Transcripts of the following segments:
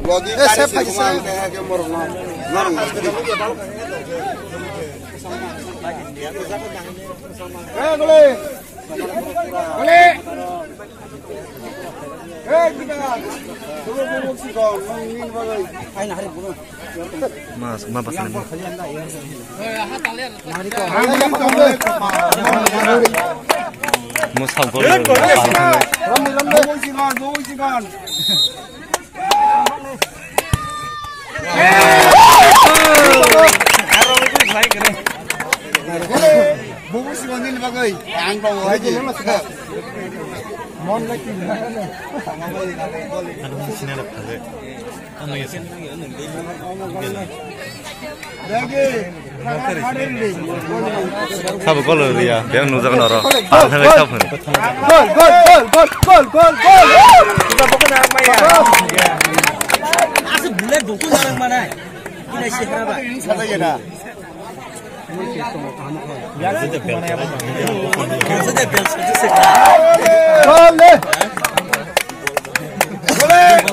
Lagi saya pakai saya ke morong. Boleh. Boleh. Kita. Dulu bubuk sih kau, ini bagai. Ayo hari bulu. Mas, kenapa pasal ini? Mau sambal. Bubuk sih kan. Bubuk sih kan ini bagai. Ang bawa aja. Mon lagi. Aduh, sini ada kali. Anu ya sini. Lagi. Sabu kalau dia, dia nuzak noro. Pakai sabu. Gol. Kita bukan orang maya. Asal bulan bukan orang mana? Ini siapa? Kata ya dah. Sudah biasa saja. Boleh.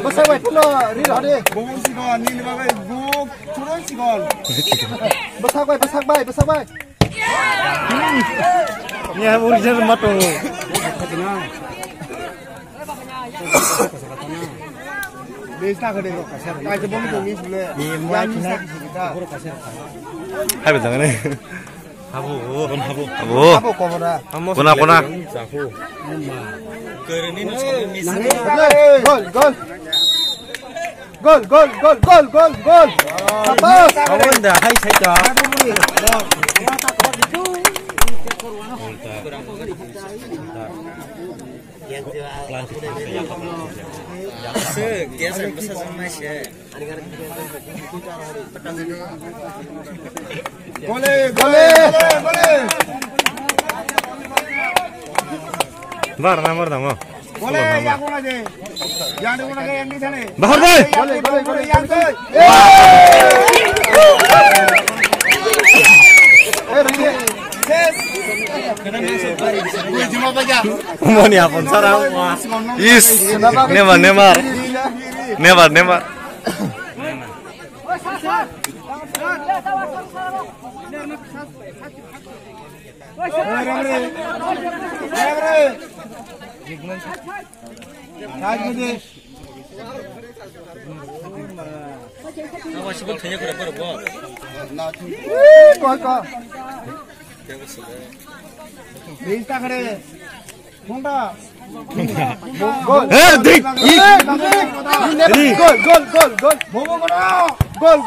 Besar baik pula, ni dah deh. Bubuk sih kan, ni bagai bubuk turun sih kan. Besar baik. Ni aku urusan rumah tu. Desa ke deh. Kayak bom tu ni boleh. Yang Cina kita. Hai betul ni. Habu. Apa kau mana? Kuna. Gol. Apa? Kawan dah, hai saya. Boleh. Bar nama. Boleh, yang mana je? Yang di mana yang di sana? Bahar boy. Boleh, yang tu. Mau ni apa sekarang? Yes. Never. Awak sebut tanya berapa? Kau. Desa kere. Honda. Gol. Dik. Gol. Bobo kena. Gol.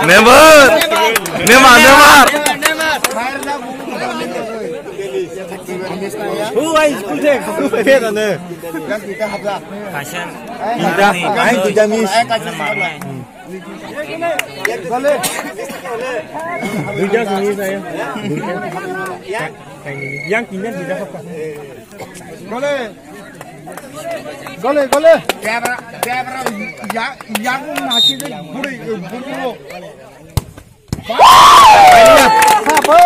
Neymar. Who is good? Yang kita habla. Pasien. Ayo kita miss. Boleh. Duja sini saya. Yang kini tidak apa. Boleh. Kamera yang masih ni buru. Apa?